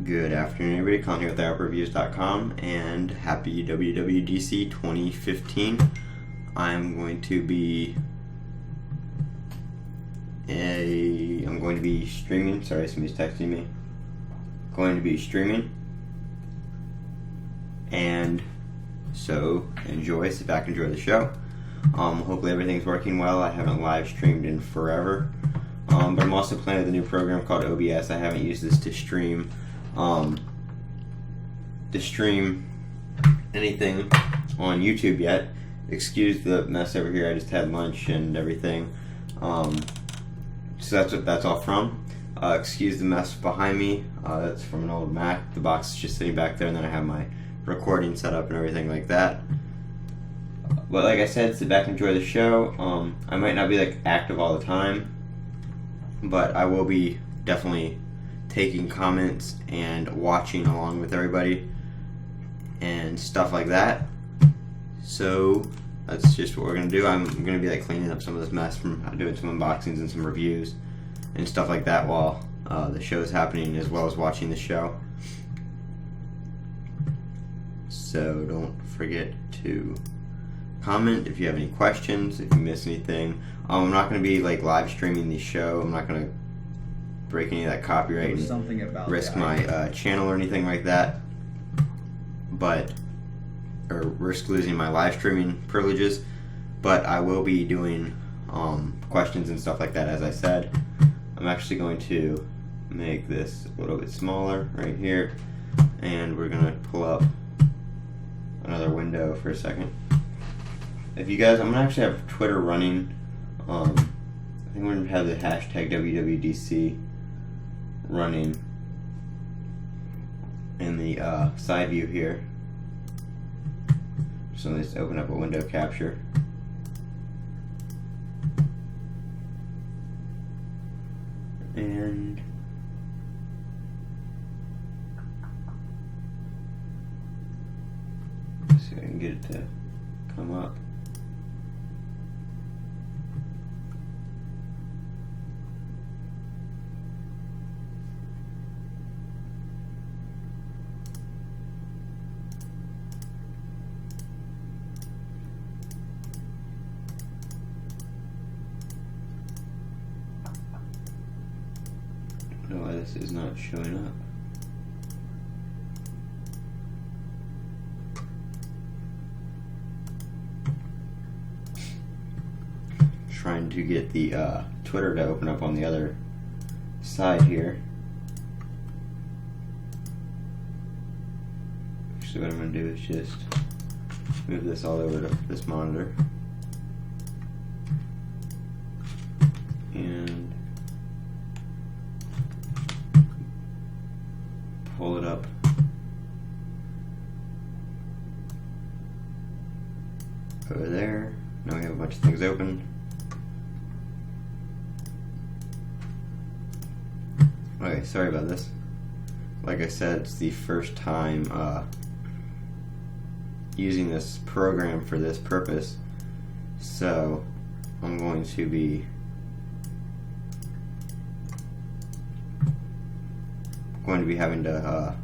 Good afternoon, everybody. Colin here with TheOutReviews.com, and happy WWDC 2015. I'm going to be streaming. Sorry, somebody's texting me. Going to be streaming, and so enjoy. Sit back, enjoy the show. Hopefully everything's working well. I haven't live streamed in forever, but I'm also playing with a new program called OBS. I haven't used this to stream anything on YouTube yet. Excuse the mess over here. I just had lunch and everything. So that's what that's all from. Excuse the mess behind me. That's from an old Mac. The box is just sitting back there, and then I have my recording set up and everything like that. But like I said, sit back and enjoy the show. I might not be like active all the time, but I will be definitely taking comments and watching along with everybody and stuff like that. So that's just what we're gonna do. I'm gonna be like cleaning up some of this mess from doing some unboxings and some reviews and stuff like that while the show is happening, as well as watching the show. So don't forget to comment if you have any questions, if you miss anything. I'm not going to be like live streaming the show. I'm not going to break any of that copyright and risk my channel or anything like that, or risk losing my live streaming privileges. But I will be doing questions and stuff like that, as I said. I'm actually going to make this a little bit smaller right here, and we're going to pull up another window for a second. If you guys, I'm going to actually have Twitter running. I think we're going to have the hashtag WWDC running in the side view here. So let's open up a window capture. And see if I can get it to come up. I don't know why this is not showing up. Trying to get the Twitter to open up on the other side here. Actually, what I'm going to do is just move this all over to this monitor. And pull it up. Over there. Now we have a bunch of things open. Okay, sorry about this. Like I said, it's the first time using this program for this purpose, so I'm going to be having to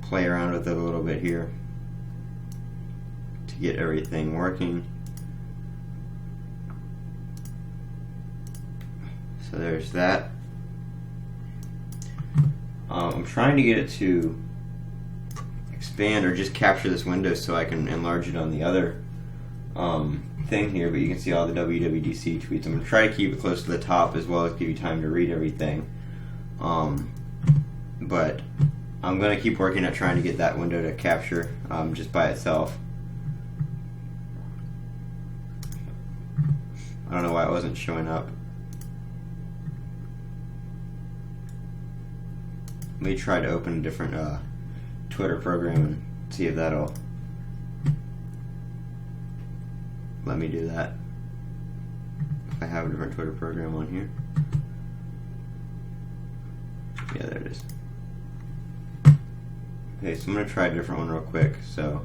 play around with it a little bit here to get everything working. So there's that. I'm trying to get it to expand or just capture this window so I can enlarge it on the other thing here, but you can see all the WWDC tweets. I'm going to try to keep it close to the top as well as give you time to read everything. But I'm going to keep working at trying to get that window to capture just by itself. I don't know why it wasn't showing up. Let me try to open a different Twitter program and see if that'll let me do that. If I have a different Twitter program on here. Yeah, there it is. Okay, so I'm going to try a different one real quick. So,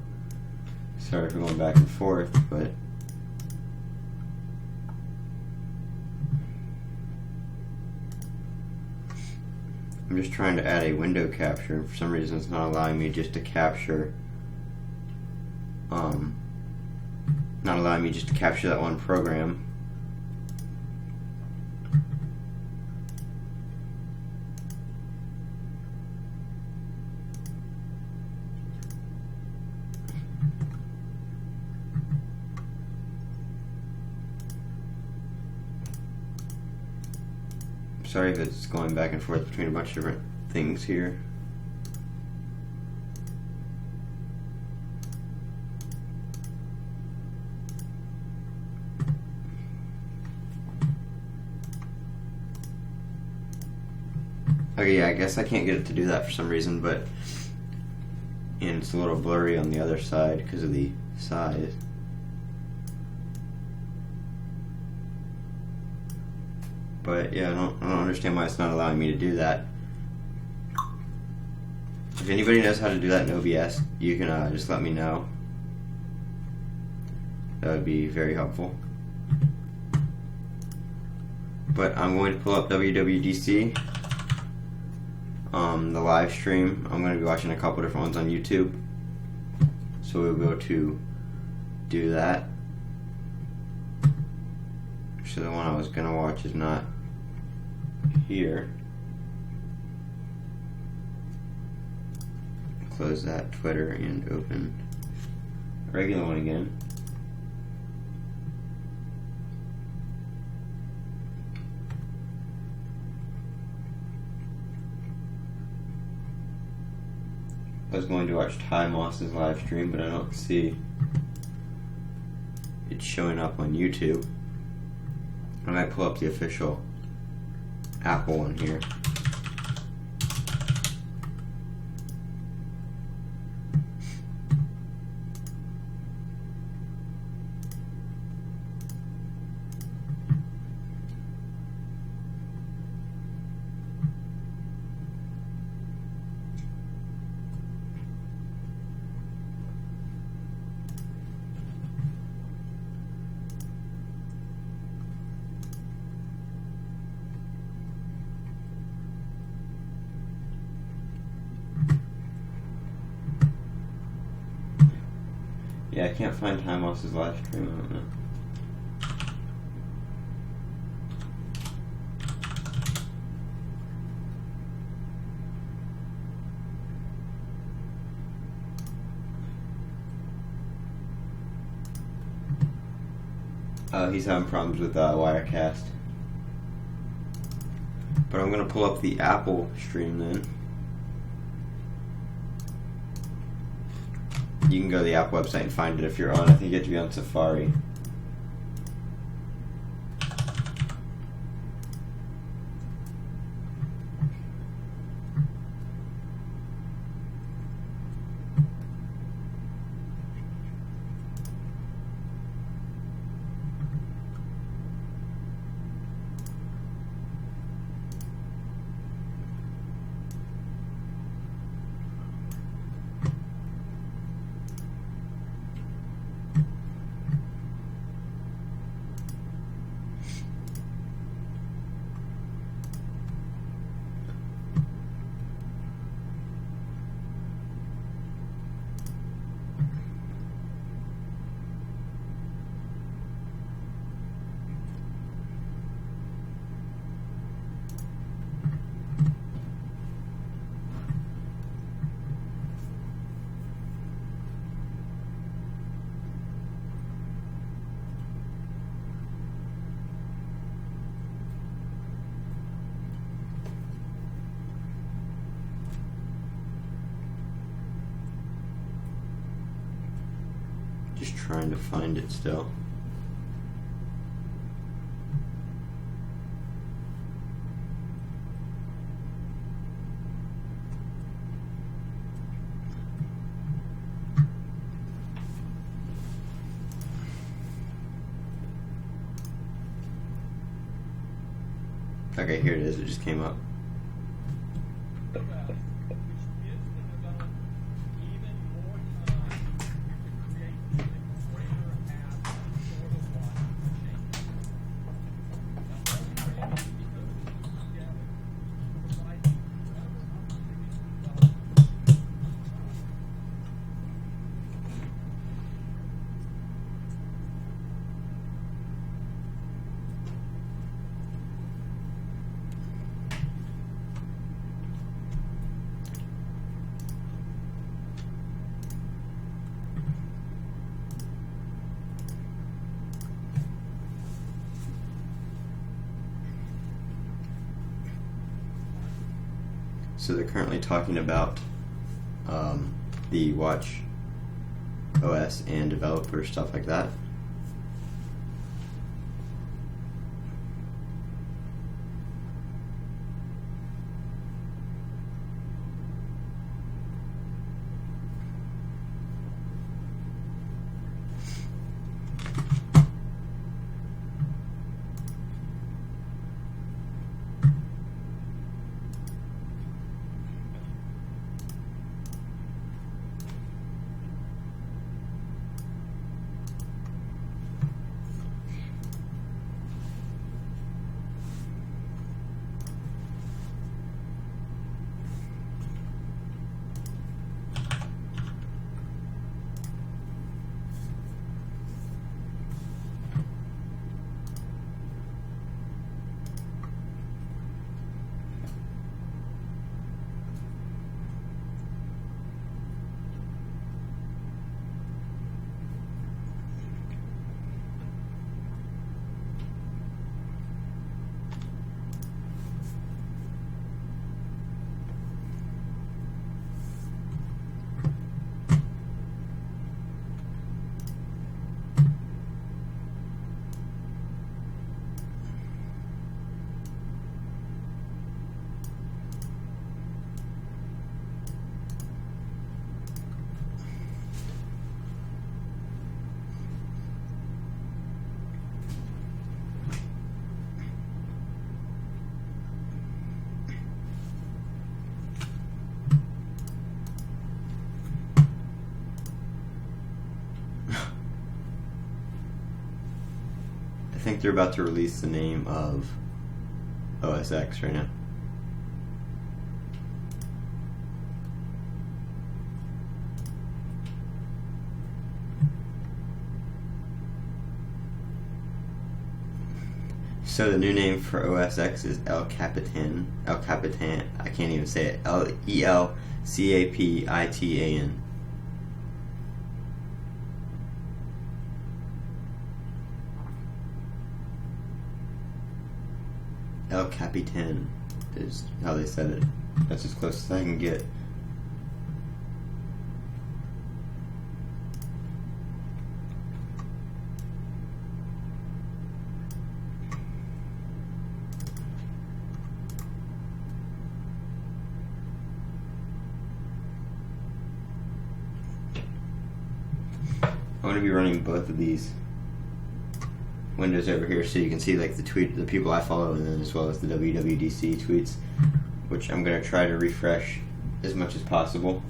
sorry for going back and forth, but I'm just trying to add a window capture, and for some reason it's not allowing me just to capture not allowing me just to capture that one program. Sorry if it's going back and forth between a bunch of different things here. Okay, yeah, I guess I can't get it to do that for some reason, but and it's a little blurry on the other side because of the size. But yeah, I don't understand why it's not allowing me to do that. If anybody knows how to do that in OBS, you can just let me know. That would be very helpful. But I'm going to pull up WWDC, the live stream. I'm going to be watching a couple different ones on YouTube, so we'll be able to do that. So the one I was going to watch is not here. Close that Twitter and open a regular one again. I was going to watch Ty Moss's live stream, but I don't see it showing up on YouTube. I might pull up the official Apple one here. Yeah, I can't find Ty Moss's live stream, I don't know. He's having problems with Wirecast. But I'm going to pull up the Apple stream then. You can go to the Apple website and find it if you're on. I think you have to be on Safari. Just trying to find it still. Okay, here it is. It just came up. So they're currently talking about the watch OS and developer stuff like that. I think they're about to release the name of OS X right now. So the new name for OS X is El Capitan. El Capitan. I can't even say it. ELCAPITAN. El Capitan is how they said it. That's as close as I can get. I'm going to be running both of these windows over here so you can see like the people I follow, and then as well as the WWDC tweets, which I'm going to try to refresh as much as possible.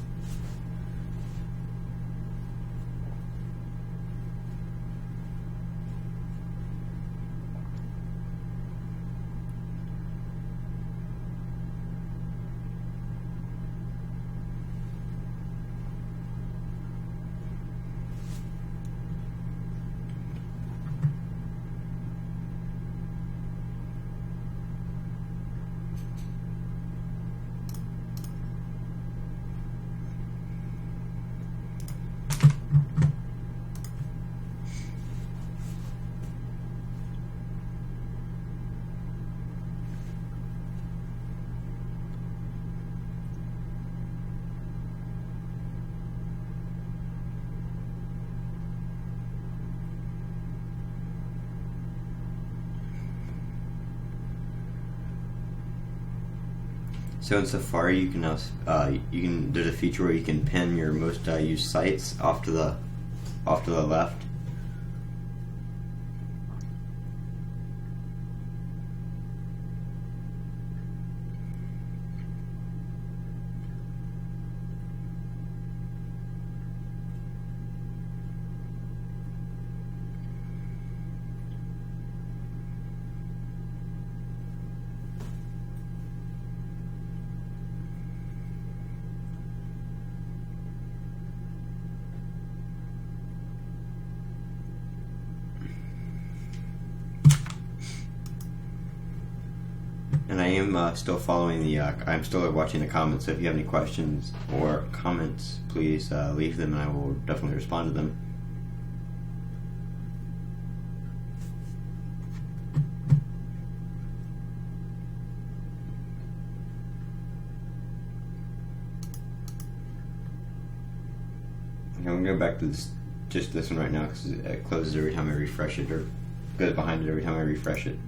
So in Safari, you can now there's a feature where you can pin your most used sites off to the left. And I am still following the, I'm still watching the comments, so if you have any questions or comments, please leave them and I will definitely respond to them. I'm gonna go back to just this one right now because it closes every time I refresh it, or goes behind it every time I refresh it.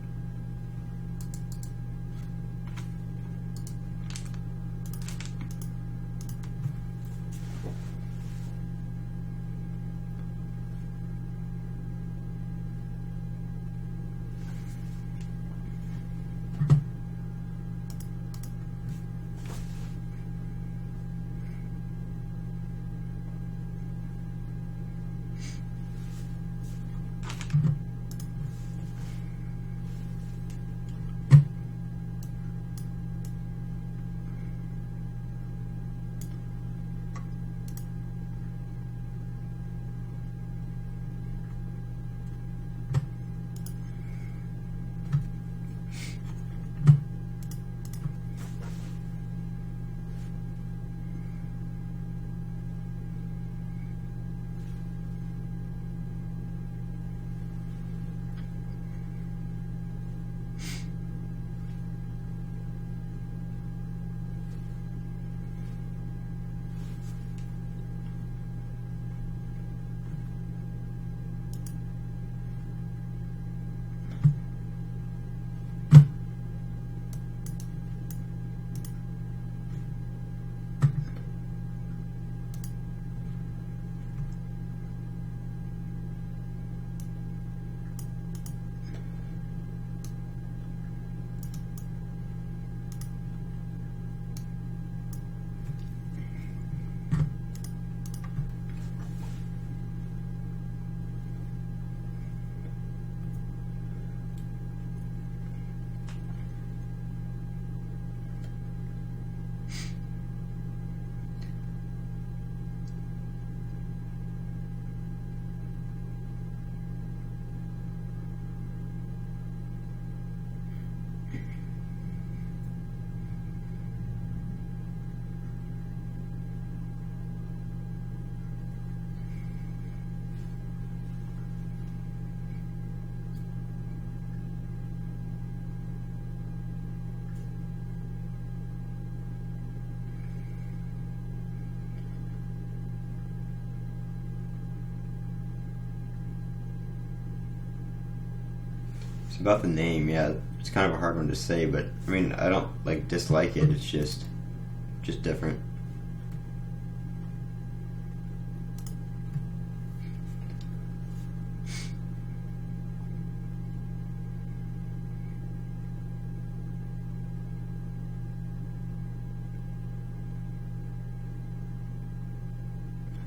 It's about the name, yeah. It's kind of a hard one to say, but I mean, I don't like dislike it. It's just different.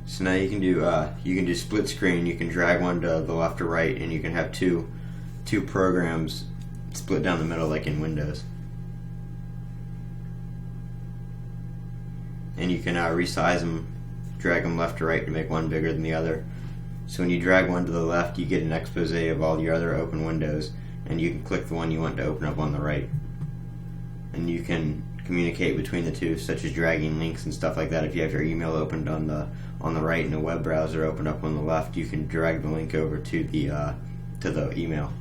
So now you can do split screen. You can drag one to the left or right, and you can have two programs split down the middle like in Windows. And you can resize them, drag them left or right to make one bigger than the other. So when you drag one to the left, you get an expose of all your other open windows, and you can click the one you want to open up on the right. And you can communicate between the two, such as dragging links and stuff like that. If you have your email opened on the right and a web browser opened up on the left, you can drag the link over to the email.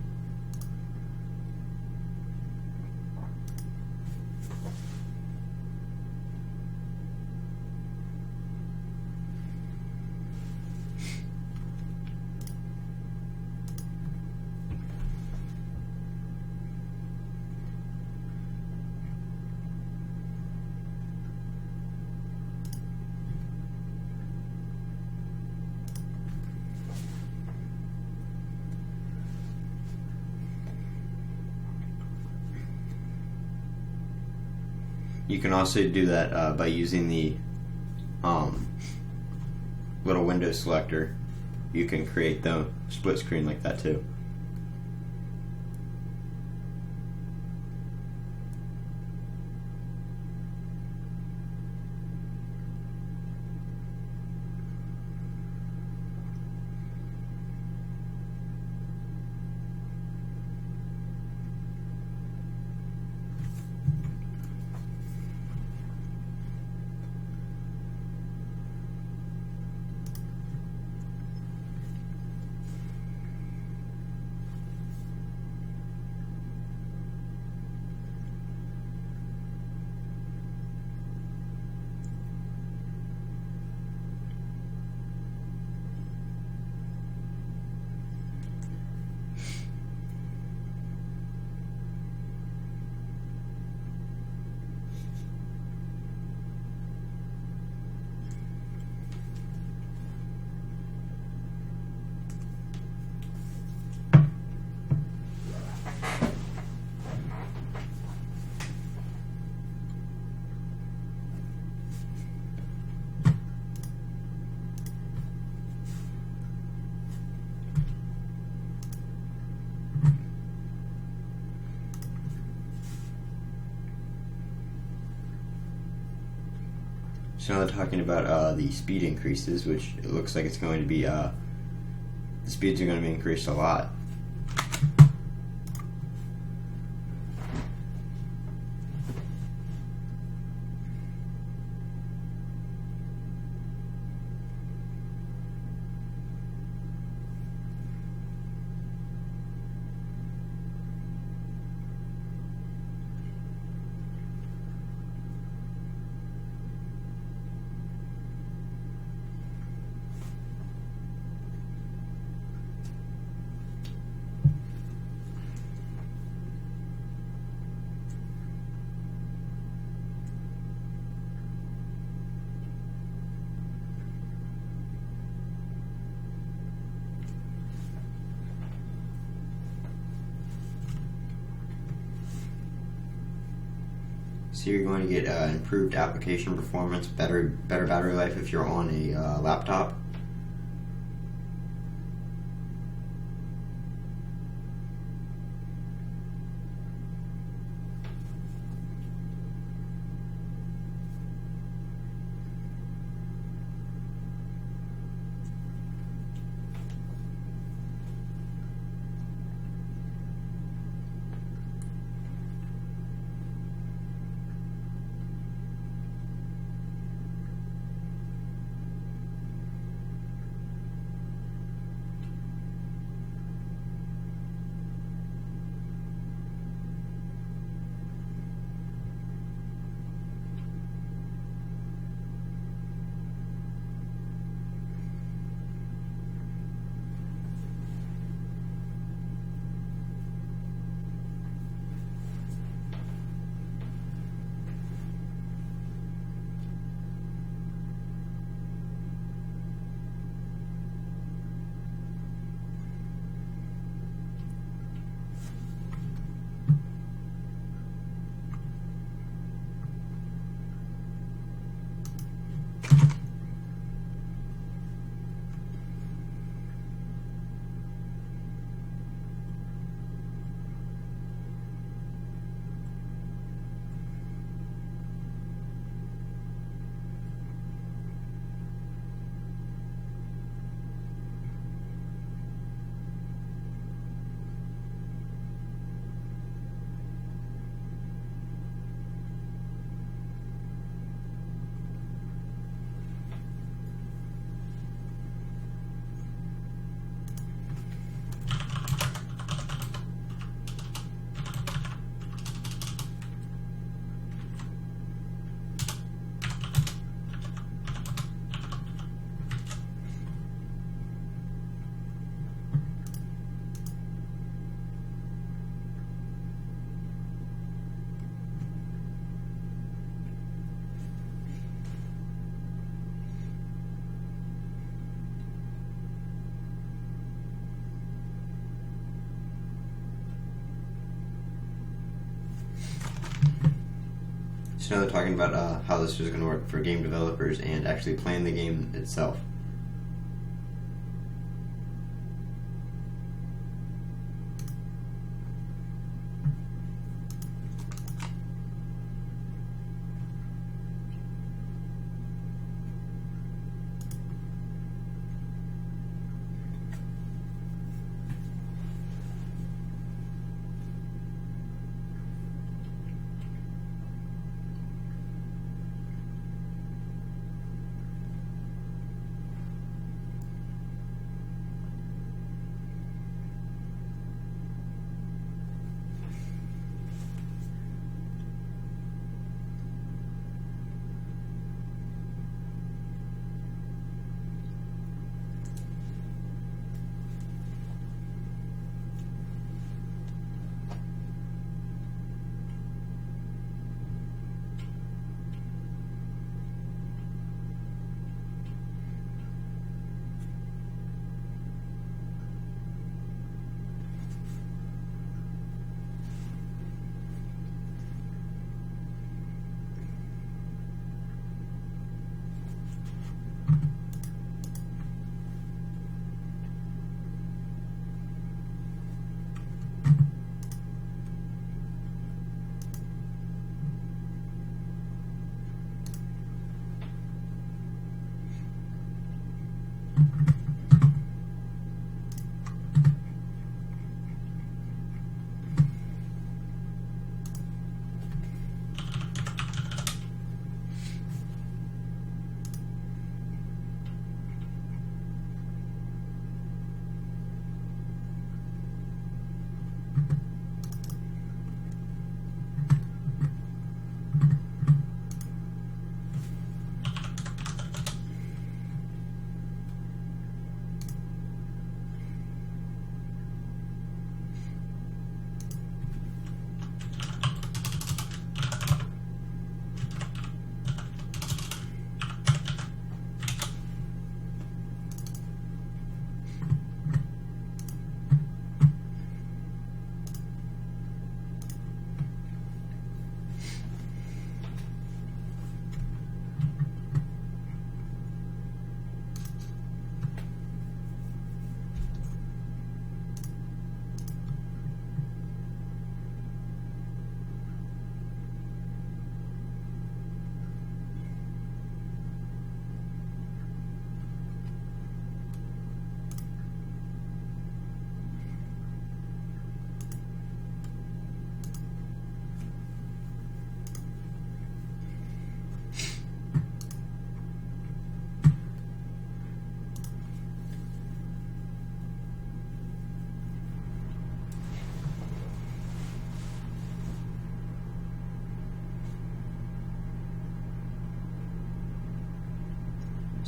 You can also do that by using the little window selector. You can create the split screen like that too. So now they're talking about the speed increases, which it looks like it's going to be, the speeds are going to be increased a lot. So you're going to get improved application performance, better battery life if you're on a laptop. So now they're talking about how this is going to work for game developers and actually playing the game itself.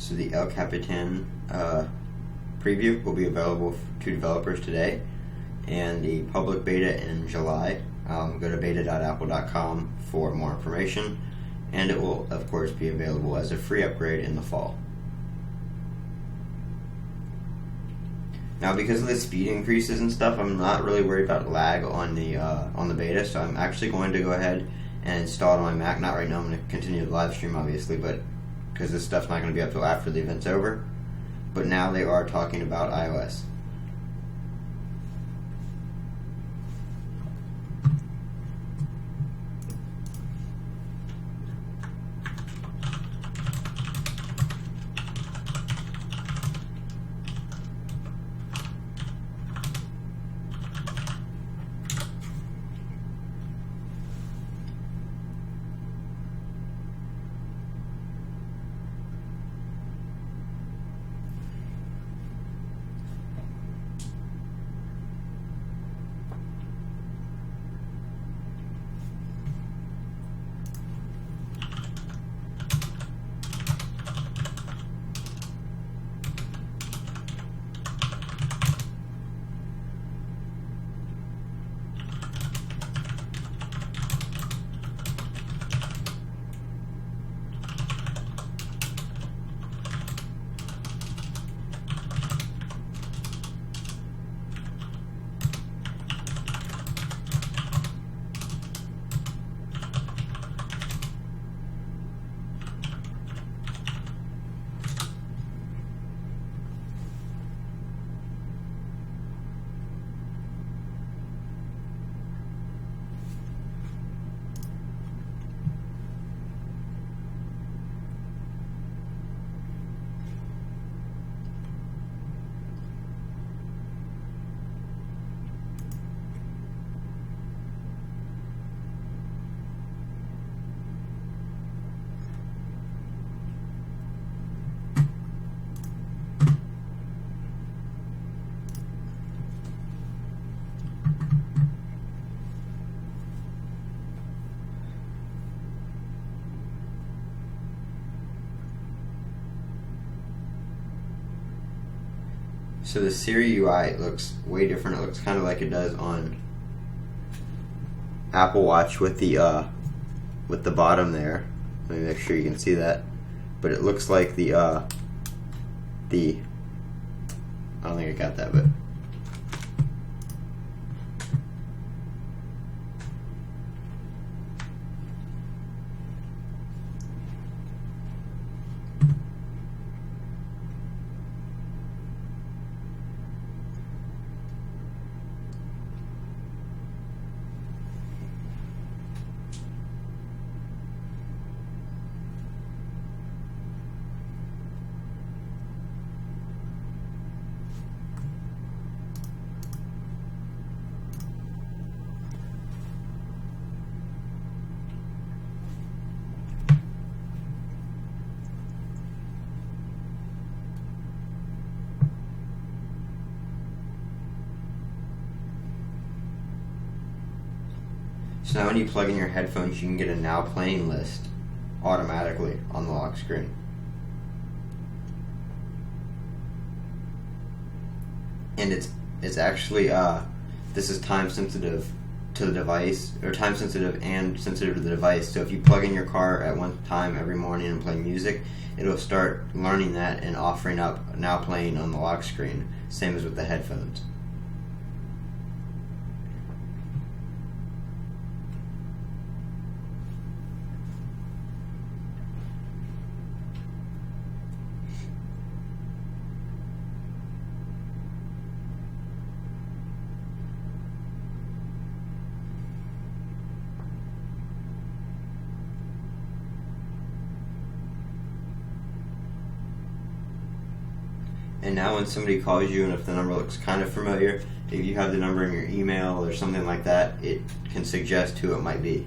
So the El Capitan preview will be available to developers today, and the public beta in July. Go to beta.apple.com for more information, and it will of course be available as a free upgrade in the fall. Now, because of the speed increases and stuff, I'm not really worried about lag on the beta, so I'm actually going to go ahead and install it on my Mac. Not right now, I'm going to continue the live stream obviously, but because this stuff's not going to be up till after the event's over. But now they are talking about iOS. So the Siri UI looks way different. It looks kind of like it does on Apple Watch with the bottom there. Let me make sure you can see that. But it looks like the I don't think I got that, but so now when you plug in your headphones, you can get a now playing list automatically on the lock screen. And it's actually this is time sensitive to the device, or time sensitive and sensitive to the device. So if you plug in your car at one time every morning and play music, it'll start learning that and offering up now playing on the lock screen, same as with the headphones. And now when somebody calls you, and if the number looks kind of familiar, if you have the number in your email or something like that, it can suggest who it might be.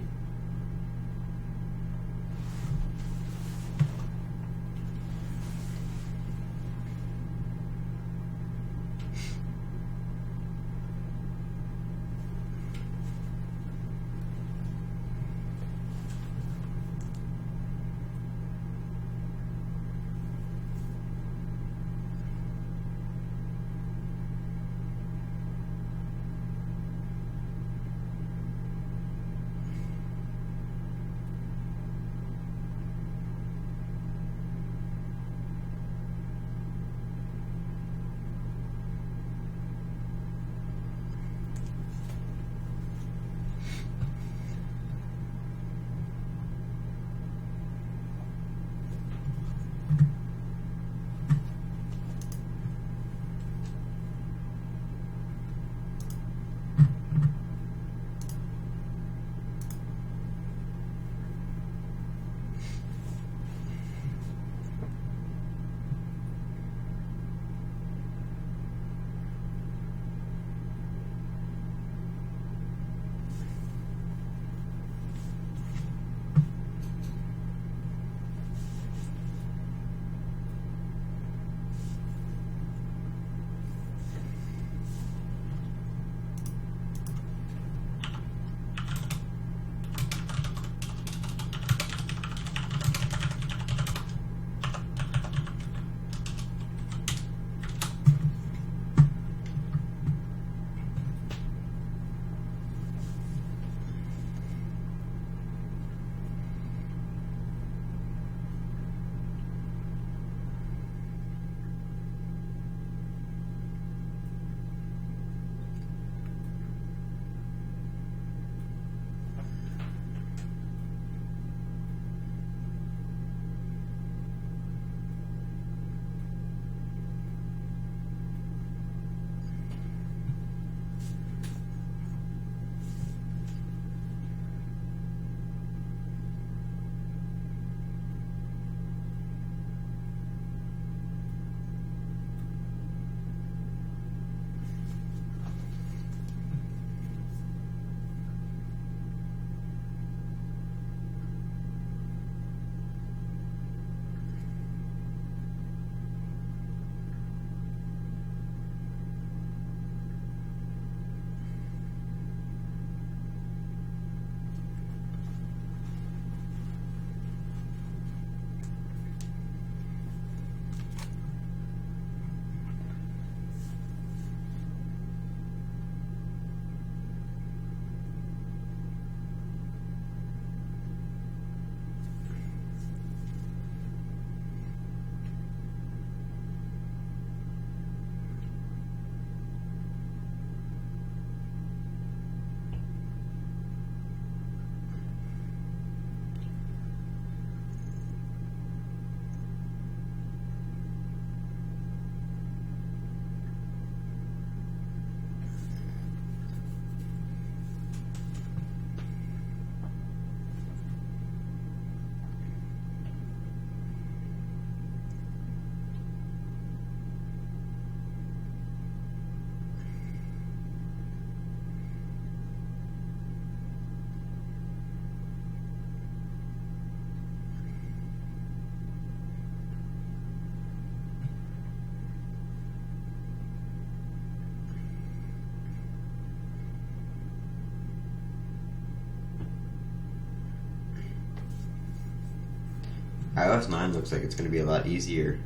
iOS 9 looks like it's going to be a lot easier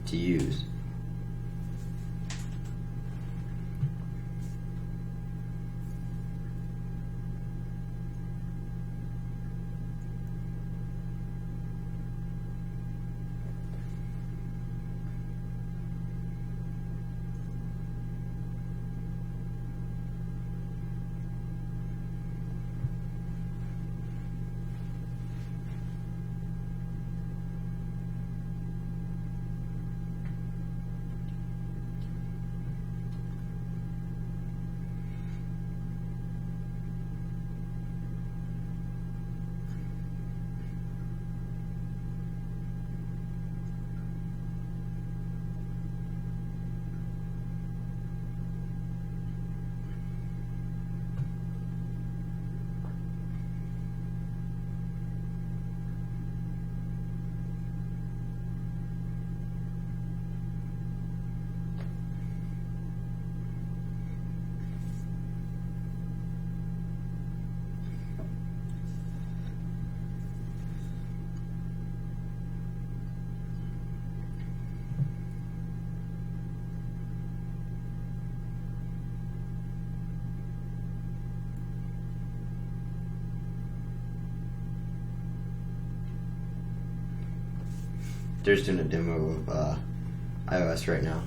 to use. They're just doing a demo of iOS right now.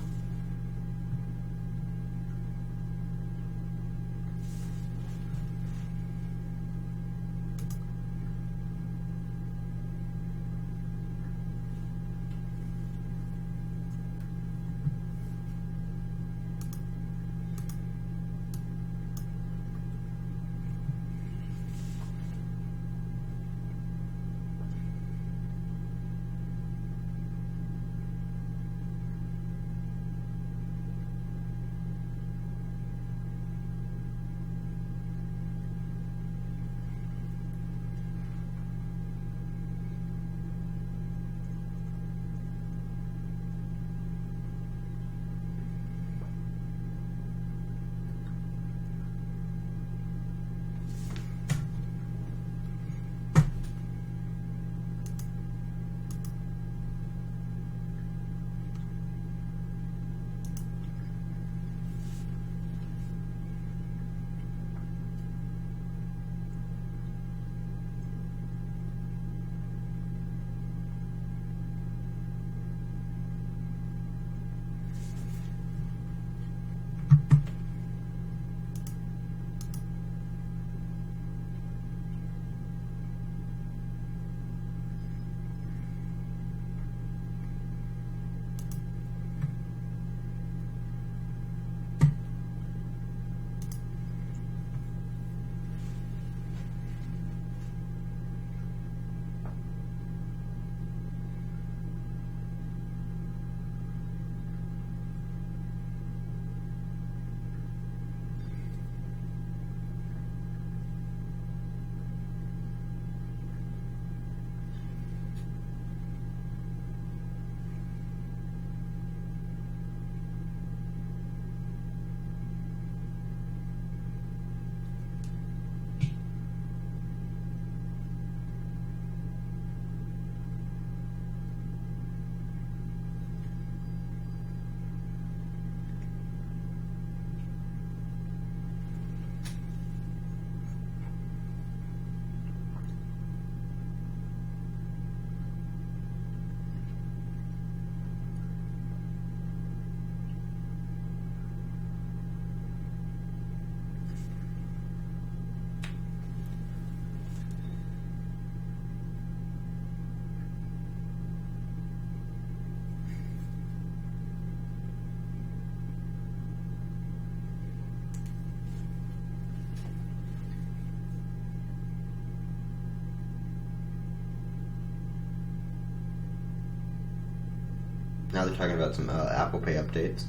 Now they're talking about some Apple Pay updates.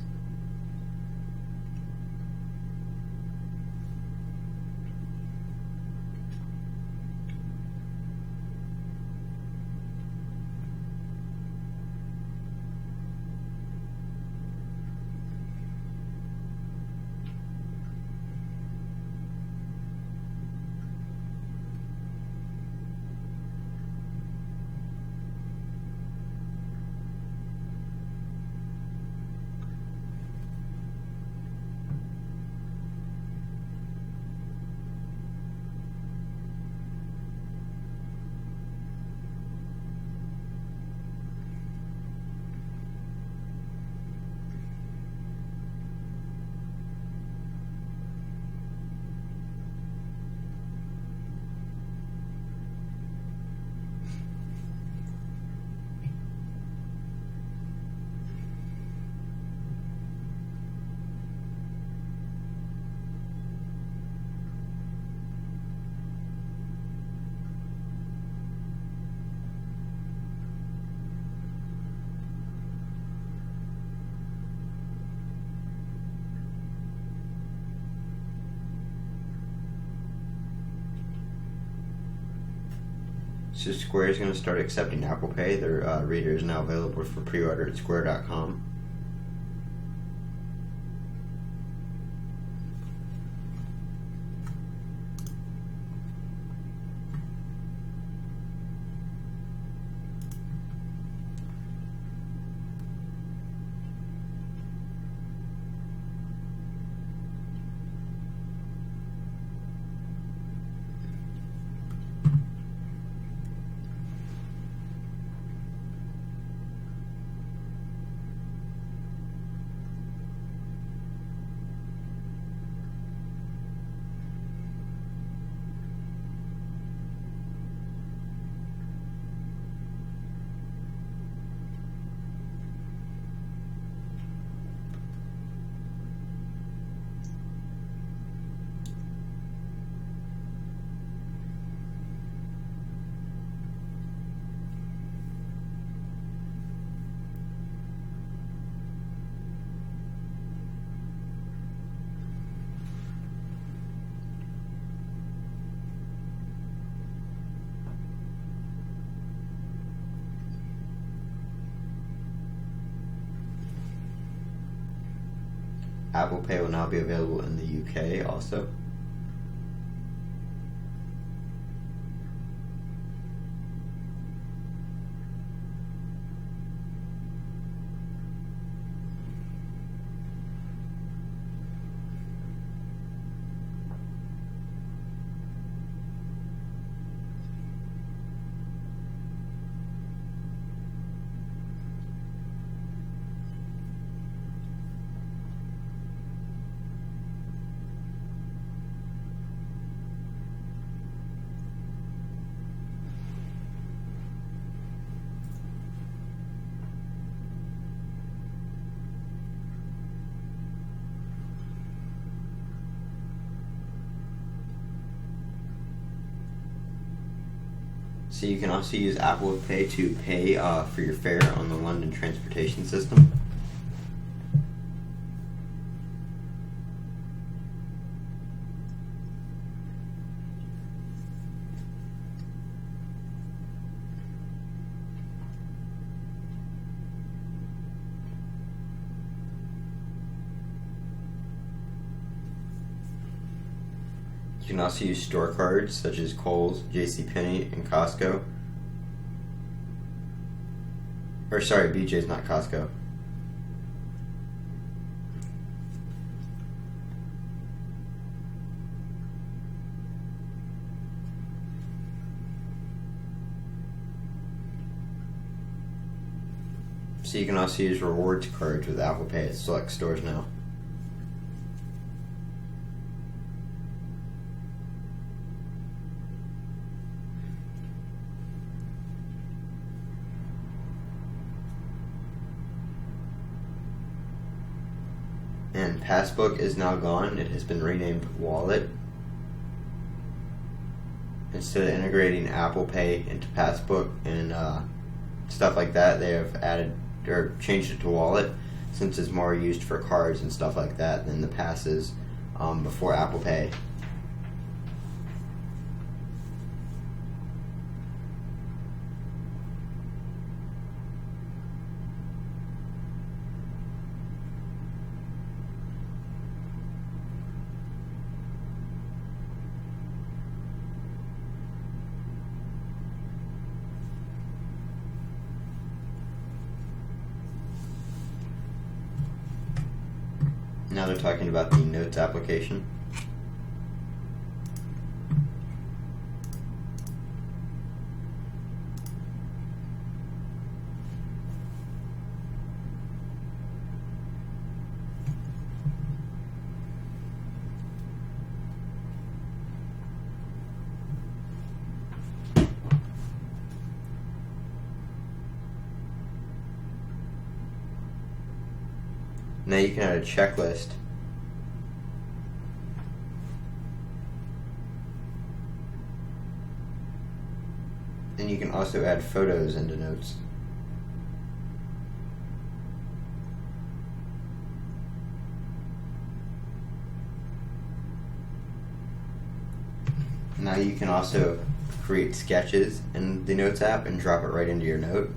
so Square is going to start accepting Apple Pay. Their reader is now available for pre-order at square.com. Apple Pay will now be available in the UK also. So you can also use Apple Pay to pay for your fare on the London transportation system. You can also use store cards such as Kohl's, JCPenney, and Costco. Or sorry, BJ's, not Costco. So you can also use rewards cards with Apple Pay at select stores now. And Passbook is now gone. It has been renamed Wallet. Instead of integrating Apple Pay into Passbook and stuff like that, they have added or changed it to Wallet, since it's more used for cards and stuff like that than the passes before Apple Pay. Now they're talking about the Notes application. Now you can add a checklist. And you can also add photos into Notes. Now you can also create sketches in the Notes app and drop it right into your note.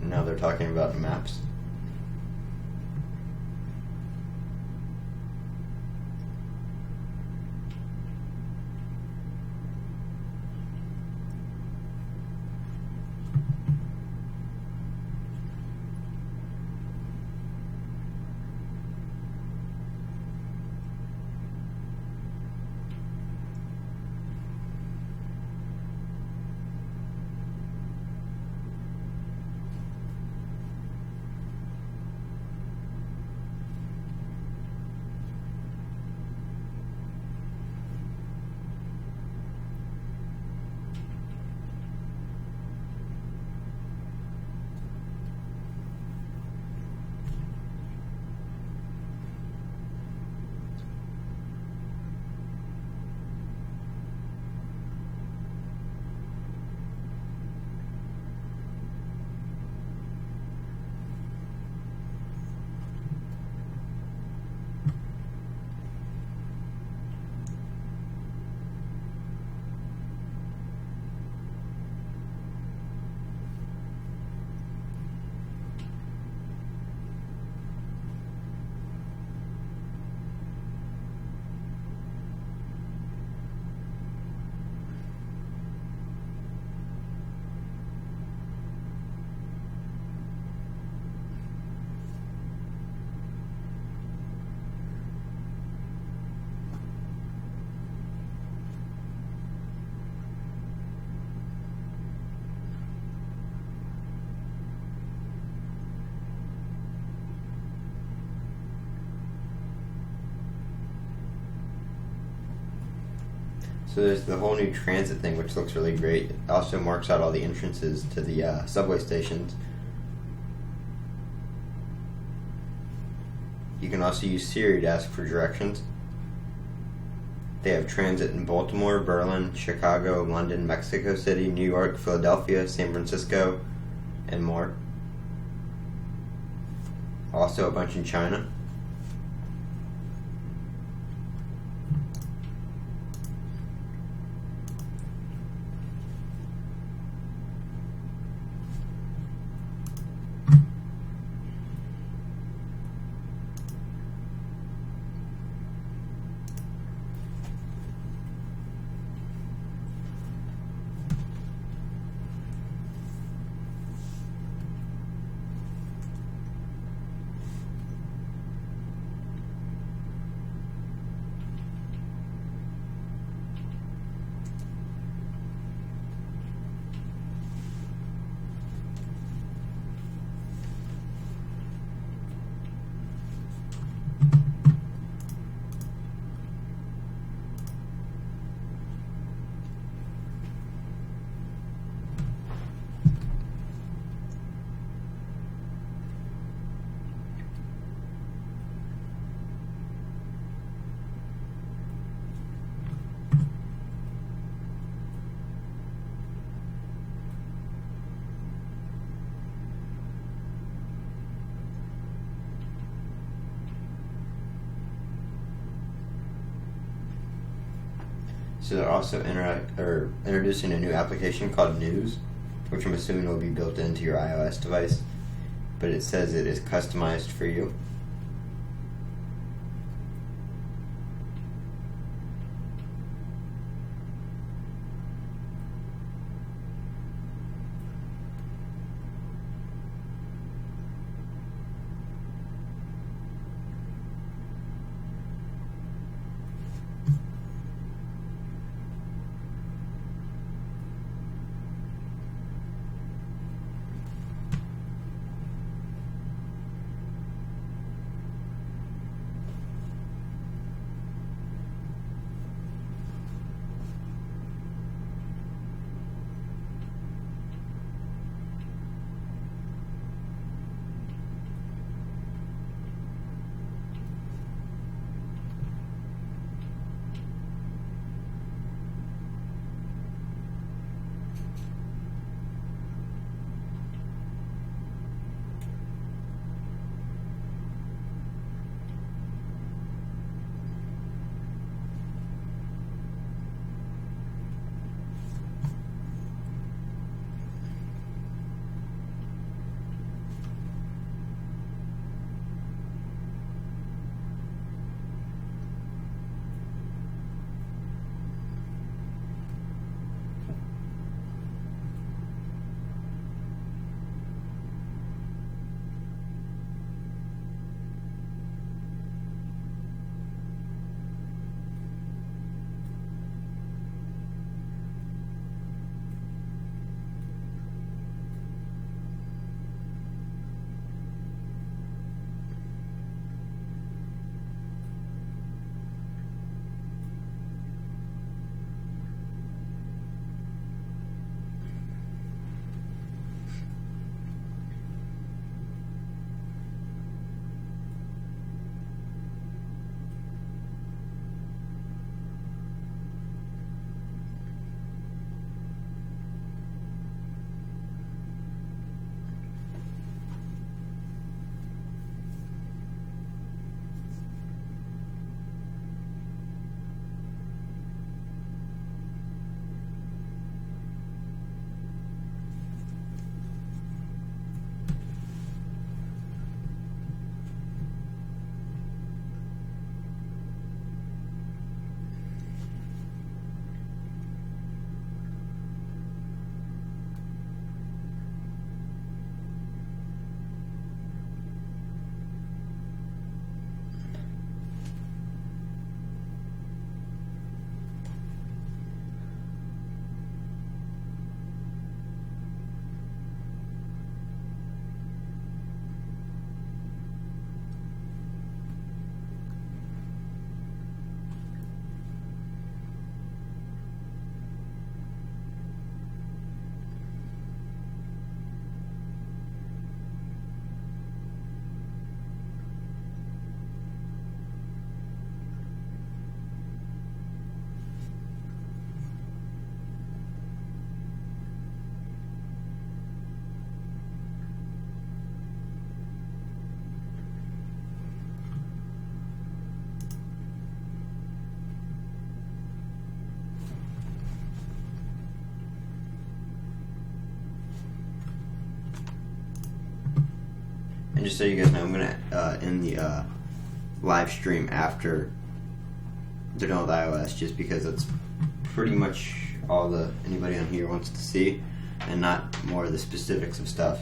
Now they're talking about maps. So there's the whole new transit thing, which looks really great. It also marks out all the entrances to the subway stations. You can also use Siri to ask for directions. They have transit in Baltimore, Berlin, Chicago, London, Mexico City, New York, Philadelphia, San Francisco, and more. Also a bunch in China. So they're also introducing a new application called News, which I'm assuming will be built into your iOS device, but it says it is customized for you. just so you guys know, I'm gonna end the live stream after they're done with iOS, just because that's pretty much all the anybody on here wants to see, and not more of the specifics of stuff.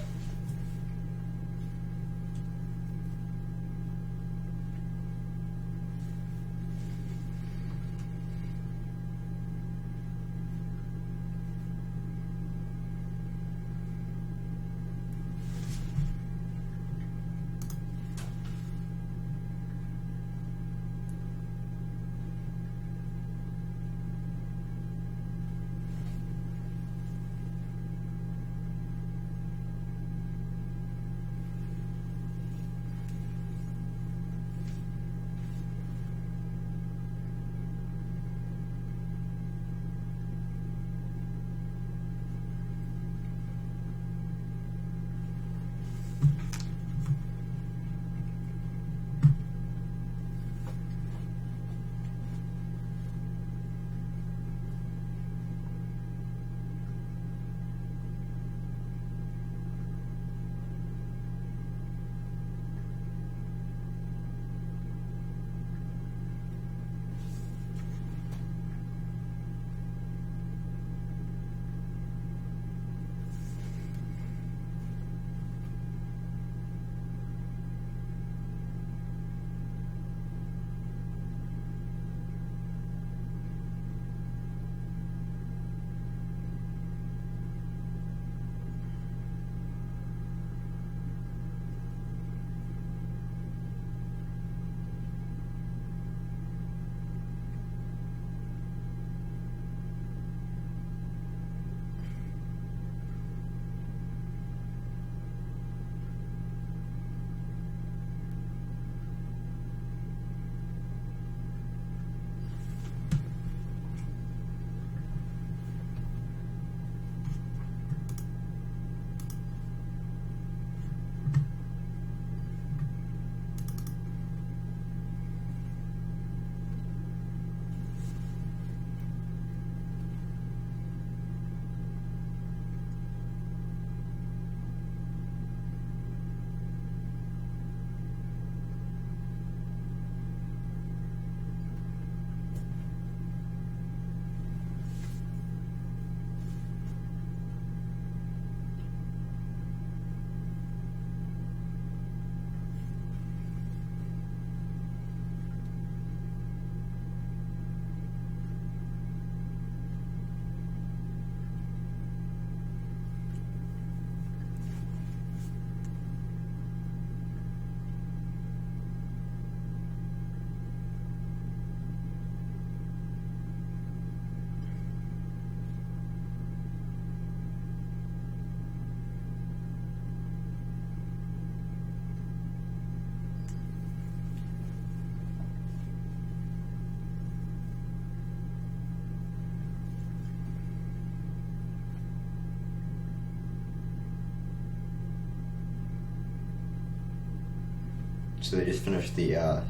So they just finished the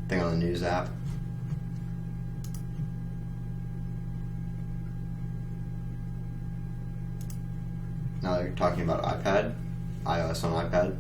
thing on the news app. Now they're talking about iPad, iOS on iPad.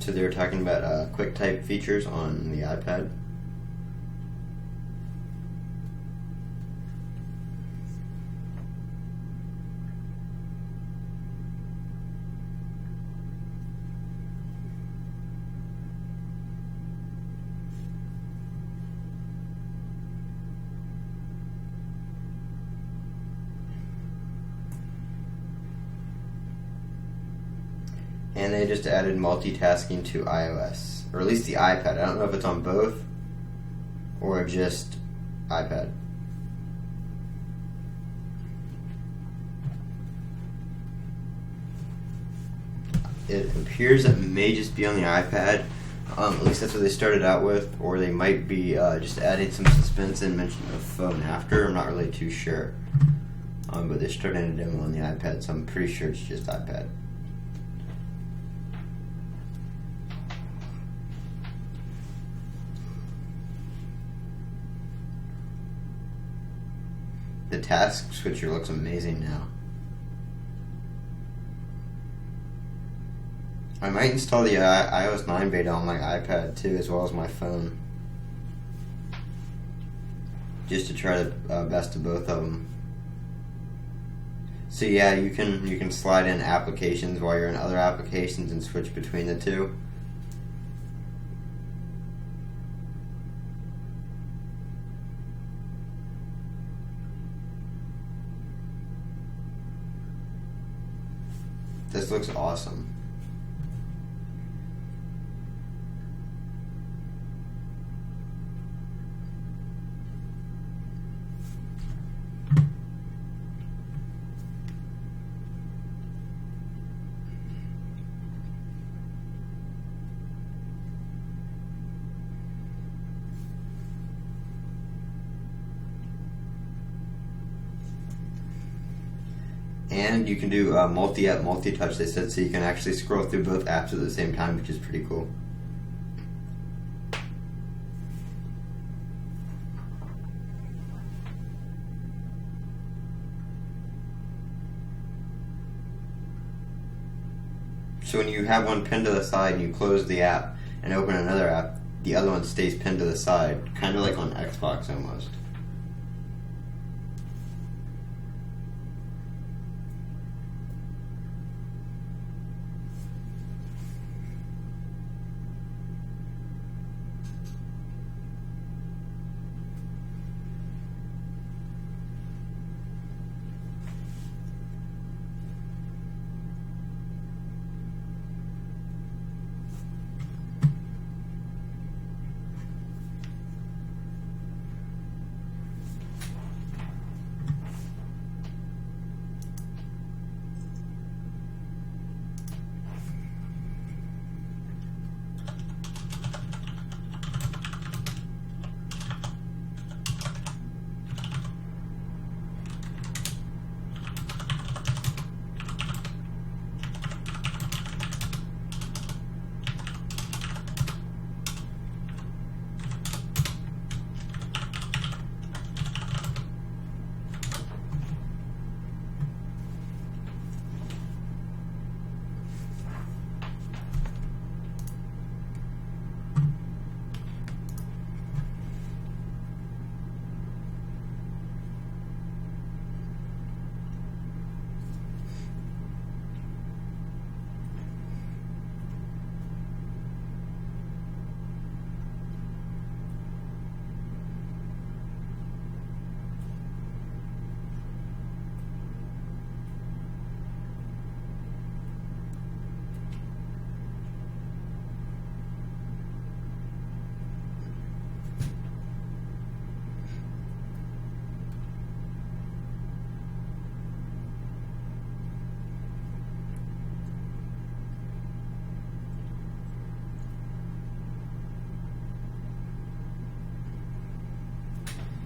So they were talking about quick type features on the iPad. And they just added multitasking to iOS, or at least the iPad. I don't know if it's on both or just iPad. It appears it may just be on the iPad. At least that's what they started out with, or they might be just adding some suspense and mentioning the phone after. I'm not really too sure. But they're starting a demo on the iPad, so I'm pretty sure it's just iPad. The task switcher looks amazing now. I might install the iOS 9 beta on my iPad too, as well as my phone, just to try the best of both of them. So yeah, you can slide in applications while you're in other applications and switch between the two. This looks awesome. And you can do multi-app, multi-touch, they said, so you can actually scroll through both apps at the same time, which is pretty cool. So when you have one pinned to the side and you close the app and open another app, the other one stays pinned to the side, kind of like on Xbox almost.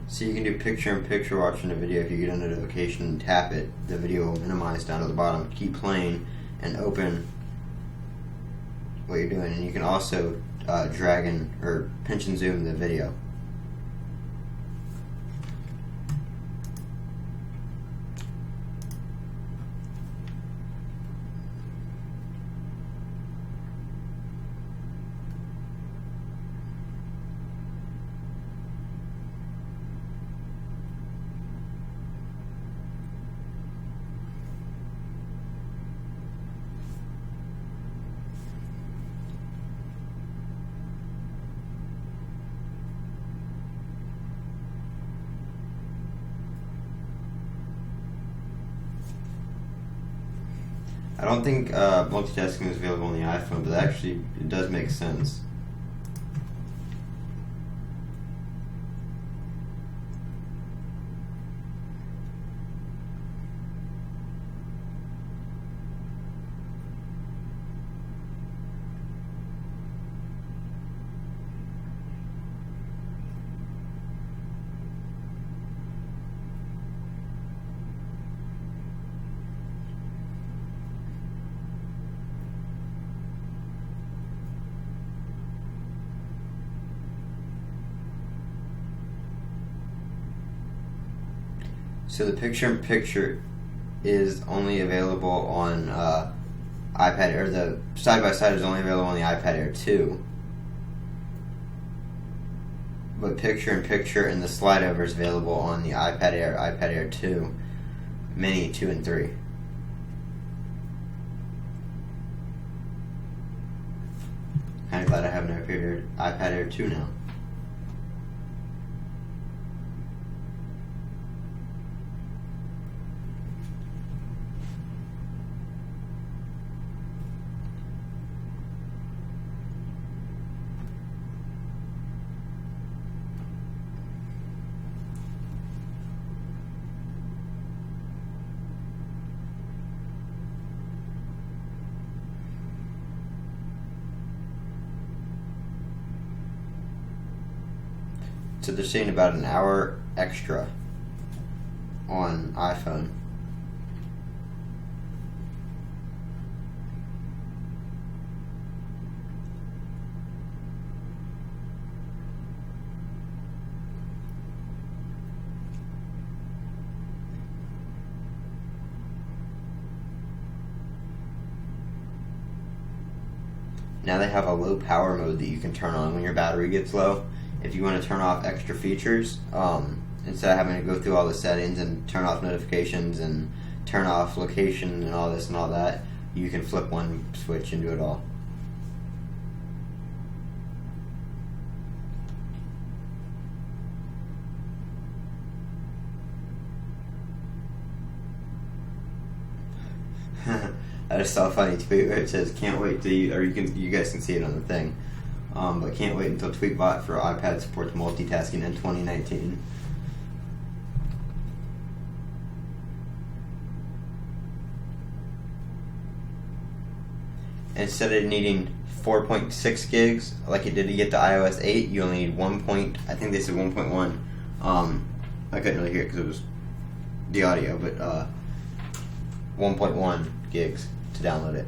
So you can do picture-in-picture watching a video. If you get a notification and tap it, the video will minimize down to the bottom. Keep playing and open what you're doing. And you can also drag in or pinch and zoom the video. I don't think multitasking is available on the iPhone, but actually it does make sense. So the picture-in-picture is only available on iPad, or the side-by-side is only available on the iPad Air 2. But picture-in-picture and the slide over is available on the iPad Air 2, Mini 2 and 3. Kind of glad I have an iPad Air 2 now. So they're saying about an hour extra on iPhone. Now they have a low power mode that you can turn on when your battery gets low. If you want to turn off extra features, instead of having to go through all the settings and turn off notifications and turn off location and all this and all that, you can flip one switch and do it all. I just saw a funny tweet where it says, "Can't wait to," you guys can see it on the thing. But can't wait until Tweetbot for iPad supports multitasking in 2019. Instead of needing 4.6 gigs like it did to get to iOS 8, you only need I think they said 1.1. I couldn't really hear it because it was the audio, but 1.1 gigs to download it.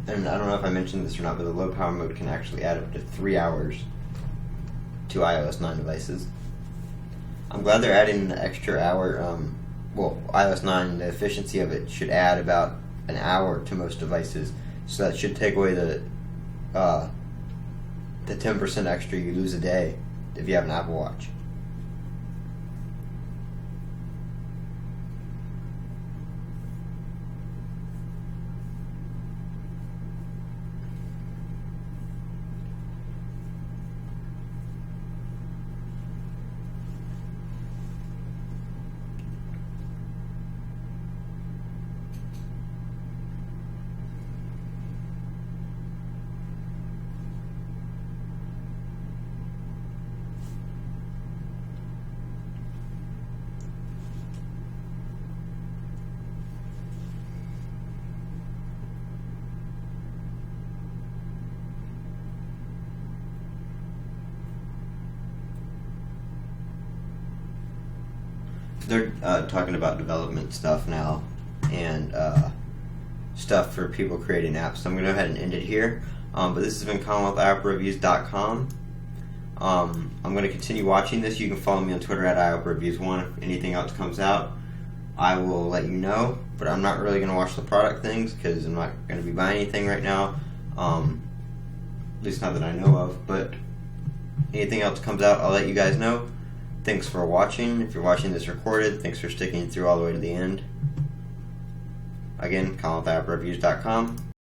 and I don't know if I mentioned this or not, but the low power mode can actually add up to 3 hours to iOS 9 devices. I'm glad they're adding an extra hour. Well, iOS 9, the efficiency of it should add about an hour to most devices, so that should take away the 10% extra you lose a day if you have an Apple Watch. They're talking about development stuff now and stuff for people creating apps. So I'm going to go ahead and end it here. But this has been Colin with iOpReviews.com. I'm going to continue watching this. You can follow me on Twitter at iOpReviews1. If anything else comes out, I will let you know. But I'm not really going to watch the product things because I'm not going to be buying anything right now. At least not that I know of. But anything else comes out, I'll let you guys know. Thanks for watching. If you're watching this recorded, thanks for sticking through all the way to the end. Again, Colin with iOpReviews.com.